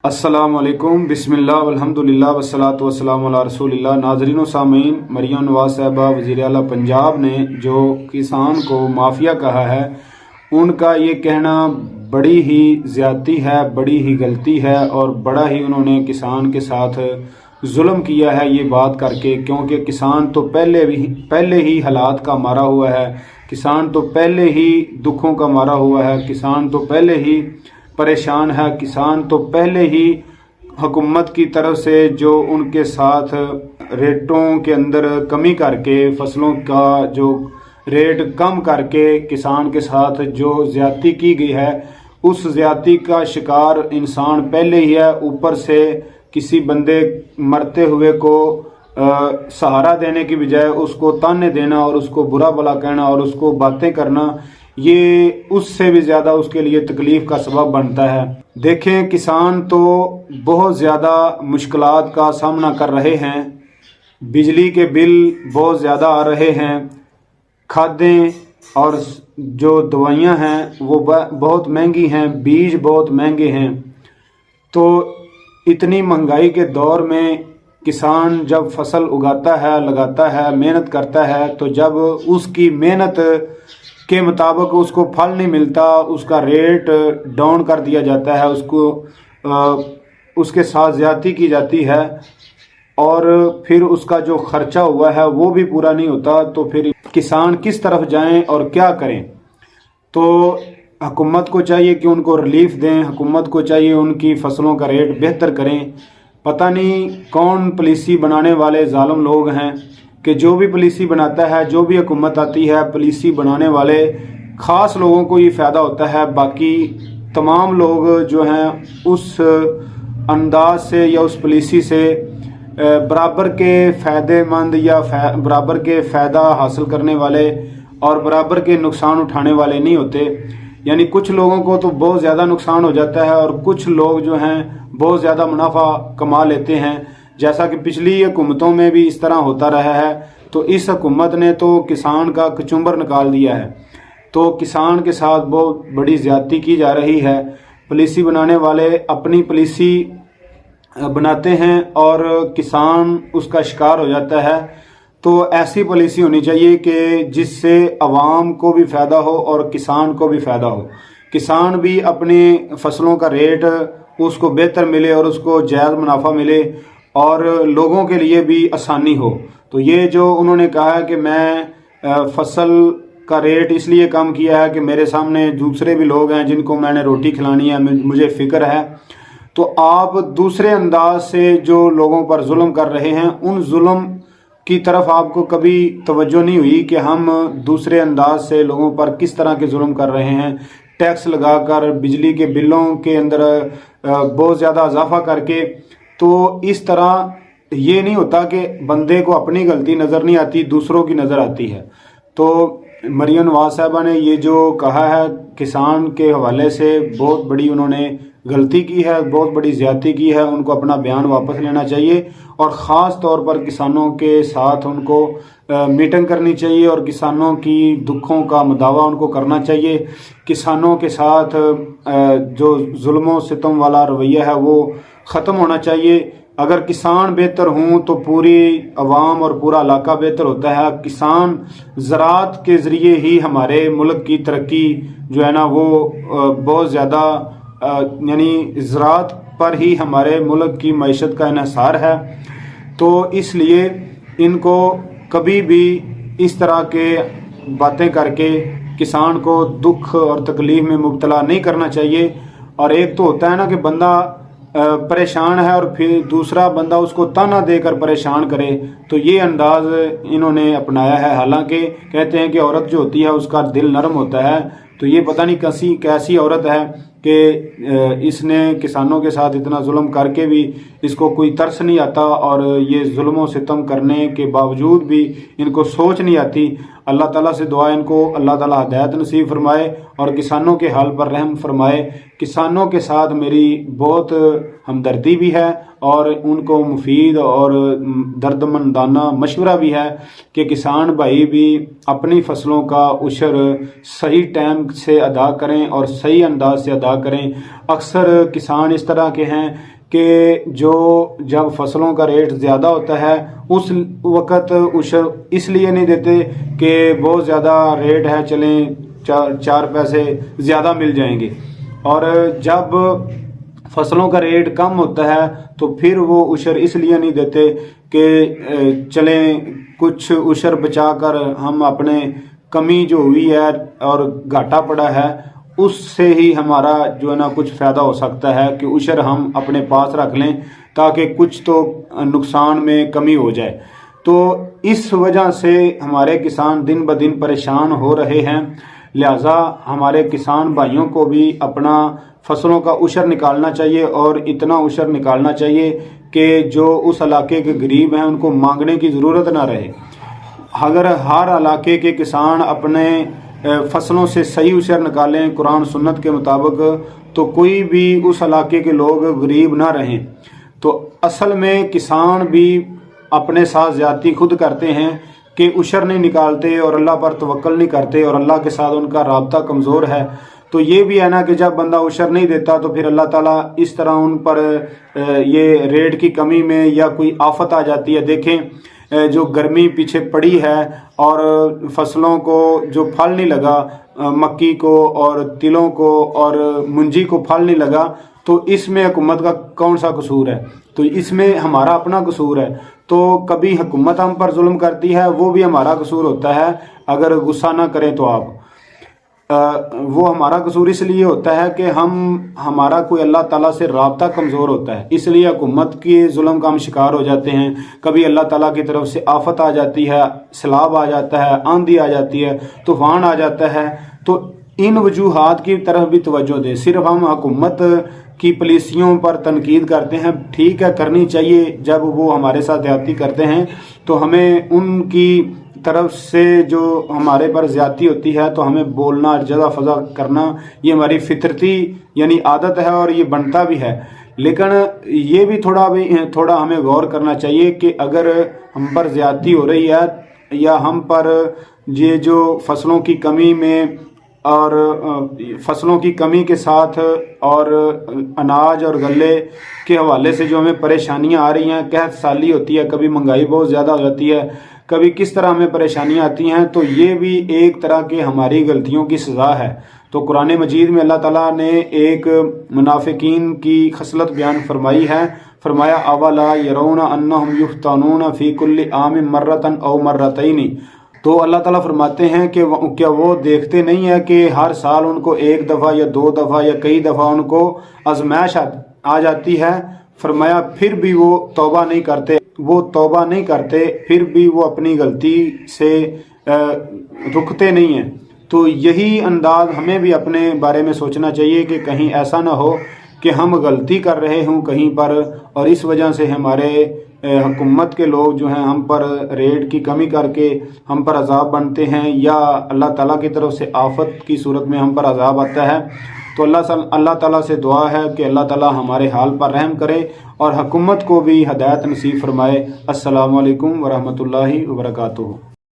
السلام علیکم، بسم اللہ والحمدللہ والصلاۃ والسلام علی رسول اللہ۔ ناظرین و سامعین، مریم نواز صاحبہ وزیر اعلیٰ پنجاب نے جو کسان کو مافیا کہا ہے، ان کا یہ کہنا بڑی ہی زیادتی ہے، بڑی ہی غلطی ہے، اور بڑا ہی انہوں نے کسان کے ساتھ ظلم کیا ہے یہ بات کر کے، کیونکہ کسان تو پہلے ہی حالات کا مارا ہوا ہے، کسان تو پہلے ہی دکھوں کا مارا ہوا ہے، کسان تو پہلے ہی پریشان ہے، کسان تو پہلے ہی حکومت کی طرف سے جو ان کے ساتھ ریٹوں کے اندر کمی کر کے، فصلوں کا جو ریٹ کم کر کے کسان کے ساتھ جو زیادتی کی گئی ہے، اس زیادتی کا شکار انسان پہلے ہی ہے۔ اوپر سے کسی بندے مرتے ہوئے کو سہارا دینے کی بجائے اس کو تانے دینا اور اس کو برا بھلا کہنا اور اس کو باتیں کرنا، یہ اس سے بھی زیادہ اس کے لیے تکلیف کا سبب بنتا ہے۔ دیکھیں، کسان تو بہت زیادہ مشکلات کا سامنا کر رہے ہیں، بجلی کے بل بہت زیادہ آ رہے ہیں، کھادیں اور جو دوائیاں ہیں وہ بہت مہنگی ہیں، بیج بہت مہنگے ہیں۔ تو اتنی مہنگائی کے دور میں کسان جب فصل اگاتا ہے، لگاتا ہے، محنت کرتا ہے، تو جب اس کی محنت کے مطابق اس کو پھل نہیں ملتا، اس کا ریٹ ڈاؤن کر دیا جاتا ہے، اس کے ساتھ زیادتی کی جاتی ہے، اور پھر اس کا جو خرچہ ہوا ہے وہ بھی پورا نہیں ہوتا، تو پھر کسان کس طرف جائیں اور کیا کریں؟ تو حکومت کو چاہیے کہ ان کو ریلیف دیں، حکومت کو چاہیے ان کی فصلوں کا ریٹ بہتر کریں۔ پتہ نہیں کون پالیسی بنانے والے ظالم لوگ ہیں کہ جو بھی پالیسی بناتا ہے، جو بھی حکومت آتی ہے، پالیسی بنانے والے خاص لوگوں کو یہ فائدہ ہوتا ہے، باقی تمام لوگ جو ہیں اس انداز سے یا اس پالیسی سے برابر کے فائدے مند یا برابر کے فائدہ حاصل کرنے والے اور برابر کے نقصان اٹھانے والے نہیں ہوتے۔ یعنی کچھ لوگوں کو تو بہت زیادہ نقصان ہو جاتا ہے اور کچھ لوگ جو ہیں بہت زیادہ منافع کما لیتے ہیں، جیسا کہ پچھلی حکومتوں میں بھی اس طرح ہوتا رہا ہے۔ تو اس حکومت نے تو کسان کا کچمبر نکال دیا ہے، تو کسان کے ساتھ بہت بڑی زیادتی کی جا رہی ہے۔ پالیسی بنانے والے اپنی پالیسی بناتے ہیں اور کسان اس کا شکار ہو جاتا ہے۔ تو ایسی پالیسی ہونی چاہیے کہ جس سے عوام کو بھی فائدہ ہو اور کسان کو بھی فائدہ ہو، کسان بھی اپنی فصلوں کا ریٹ اس کو بہتر ملے اور اس کو جائز منافع ملے اور لوگوں کے لیے بھی آسانی ہو۔ تو یہ جو انہوں نے کہا ہے کہ میں فصل کا ریٹ اس لیے کم کیا ہے کہ میرے سامنے دوسرے بھی لوگ ہیں جن کو میں نے روٹی کھلانی ہے، مجھے فکر ہے، تو آپ دوسرے انداز سے جو لوگوں پر ظلم کر رہے ہیں، ان ظلم کی طرف آپ کو کبھی توجہ نہیں ہوئی کہ ہم دوسرے انداز سے لوگوں پر کس طرح کے ظلم کر رہے ہیں، ٹیکس لگا کر، بجلی کے بلوں کے اندر بہت زیادہ اضافہ کر کے۔ تو اس طرح یہ نہیں ہوتا کہ بندے کو اپنی غلطی نظر نہیں آتی، دوسروں کی نظر آتی ہے۔ تو مریم نواز صاحبہ نے یہ جو کہا ہے کسان کے حوالے سے، بہت بڑی انہوں نے غلطی کی ہے، بہت بڑی زیادتی کی ہے، ان کو اپنا بیان واپس لینا چاہیے اور خاص طور پر کسانوں کے ساتھ ان کو میٹنگ کرنی چاہیے اور کسانوں کی دکھوں کا مداوع ان کو کرنا چاہیے۔ کسانوں کے ساتھ جو ظلم و ستم والا رویہ ہے وہ ختم ہونا چاہیے۔ اگر کسان بہتر ہوں تو پوری عوام اور پورا علاقہ بہتر ہوتا ہے۔ کسان زراعت کے ذریعے ہی ہمارے ملک کی ترقی جو ہے نا وہ بہت زیادہ، یعنی زراعت پر ہی ہمارے ملک کی معیشت کا انحصار ہے۔ تو اس لیے ان کو کبھی بھی اس طرح کے باتیں کر کے کسان کو دکھ اور تکلیف میں مبتلا نہیں کرنا چاہیے۔ اور ایک تو ہوتا ہے نا کہ بندہ پریشان ہے اور پھر دوسرا بندہ اس کو تانا دے کر پریشان کرے، تو یہ انداز انہوں نے اپنایا ہے۔ حالانکہ کہتے ہیں کہ عورت جو ہوتی ہے اس کا دل نرم ہوتا ہے، تو یہ پتہ نہیں کیسی عورت ہے کہ اس نے کسانوں کے ساتھ اتنا ظلم کر کے بھی اس کو کوئی ترس نہیں آتا، اور یہ ظلم و ستم کرنے کے باوجود بھی ان کو سوچ نہیں آتی۔ اللہ تعالیٰ سے دعا ان کو اللہ تعالیٰ ہدایت نصیب فرمائے اور کسانوں کے حال پر رحم فرمائے۔ کسانوں کے ساتھ میری بہت ہمدردی بھی ہے اور ان کو مفید اور دردمندانہ مشورہ بھی ہے کہ کسان بھائی بھی اپنی فصلوں کا عشر صحیح ٹائم سے ادا کریں اور صحیح انداز سے ادا ادا کریں۔ اکثر کسان اس طرح کے ہیں کہ جو جب فصلوں کا ریٹ زیادہ ہوتا ہے اس وقت عشر اس لیے نہیں دیتے کہ بہت زیادہ ریٹ ہے، چلیں 4 پیسے زیادہ مل جائیں گے، اور جب فصلوں کا ریٹ کم ہوتا ہے تو پھر وہ عشر اس لیے نہیں دیتے کہ چلیں کچھ عشر بچا کر ہم اپنے کمی جو ہوئی ہے اور گھاٹا پڑا ہے اس سے ہی ہمارا جو ہے نا کچھ فائدہ ہو سکتا ہے کہ عشر ہم اپنے پاس رکھ لیں تاکہ کچھ تو نقصان میں کمی ہو جائے۔ تو اس وجہ سے ہمارے کسان دن بدن پریشان ہو رہے ہیں، لہذا ہمارے کسان بھائیوں کو بھی اپنا فصلوں کا عشر نکالنا چاہیے، اور اتنا عشر نکالنا چاہیے کہ جو اس علاقے کے غریب ہیں ان کو مانگنے کی ضرورت نہ رہے۔ اگر ہر علاقے کے کسان اپنے فصلوں سے صحیح عشر نکالیں قرآن سنت کے مطابق تو کوئی بھی اس علاقے کے لوگ غریب نہ رہیں۔ تو اصل میں کسان بھی اپنے ساتھ زیادتی خود کرتے ہیں کہ عشر نہیں نکالتے اور اللہ پر توکل نہیں کرتے، اور اللہ کے ساتھ ان کا رابطہ کمزور ہے۔ تو یہ بھی ہے نا کہ جب بندہ عشر نہیں دیتا تو پھر اللہ تعالیٰ اس طرح ان پر یہ ریٹ کی کمی میں یا کوئی آفت آ جاتی ہے۔ دیکھیں جو گرمی پیچھے پڑی ہے اور فصلوں کو جو پھل نہیں لگا، مکی کو اور تلوں کو اور منجی کو پھل نہیں لگا، تو اس میں حکومت کا کون سا قصور ہے؟ تو اس میں ہمارا اپنا قصور ہے۔ تو کبھی حکومت ہم پر ظلم کرتی ہے، وہ بھی ہمارا قصور ہوتا ہے، اگر غصہ نہ کریں تو آپ وہ ہمارا قصور اس لیے ہوتا ہے کہ ہمارا کوئی اللہ تعالیٰ سے رابطہ کمزور ہوتا ہے، اس لیے حکومت کے ظلم کا ہم شکار ہو جاتے ہیں۔ کبھی اللہ تعالیٰ کی طرف سے آفت آ جاتی ہے، سیلاب آ جاتا ہے، آندھی آ جاتی ہے، طوفان آ جاتا ہے۔ تو ان وجوہات کی طرف بھی توجہ دیں۔ صرف ہم حکومت کی پالیسیوں پر تنقید کرتے ہیں، ٹھیک ہے کرنی چاہیے، جب وہ ہمارے ساتھ زیادتی کرتے ہیں تو ہمیں ان کی طرف سے جو ہمارے پر زیادتی ہوتی ہے تو ہمیں بولنا، جزا فضا کرنا، یہ ہماری فطرتی یعنی عادت ہے اور یہ بنتا بھی ہے۔ لیکن یہ بھی تھوڑا ہمیں غور کرنا چاہیے کہ اگر ہم پر زیادتی ہو رہی ہے یا ہم پر یہ جو فصلوں کی کمی میں اور فصلوں کی کمی کے ساتھ اور اناج اور غلے کے حوالے سے جو ہمیں پریشانیاں آ رہی ہیں، قحط سالی ہوتی ہے، کبھی مہنگائی بہت زیادہ ہو جاتی ہے، کبھی کس طرح ہمیں پریشانیاں آتی ہیں، تو یہ بھی ایک طرح کی ہماری غلطیوں کی سزا ہے۔ تو قرآن مجید میں اللہ تعالیٰ نے ایک منافقین کی خصلت بیان فرمائی ہے، فرمایا اولا یرون انہم یفتنون فی کل عام مرتن او مرتین۔ تو اللہ تعالیٰ فرماتے ہیں کہ کیا وہ دیکھتے نہیں ہیں کہ ہر سال ان کو 1 دفعہ یا 2 دفعہ یا کئی دفعہ ان کو آزمائش آ جاتی ہے۔ فرمایا پھر بھی وہ توبہ نہیں کرتے، پھر بھی وہ اپنی غلطی سے رکتے نہیں ہیں۔ تو یہی انداز ہمیں بھی اپنے بارے میں سوچنا چاہیے کہ کہیں ایسا نہ ہو کہ ہم غلطی کر رہے ہوں کہیں پر اور اس وجہ سے ہمارے حکومت کے لوگ جو ہیں ہم پر ریٹ کی کمی کر کے ہم پر عذاب بنتے ہیں، یا اللہ تعالیٰ کی طرف سے آفت کی صورت میں ہم پر عذاب آتا ہے۔ تو اللہ تعالیٰ سے دعا ہے کہ اللہ تعالیٰ ہمارے حال پر رحم کرے اور حکومت کو بھی ہدایت نصیب فرمائے۔ السلام علیکم ورحمۃ اللہ وبرکاتہ۔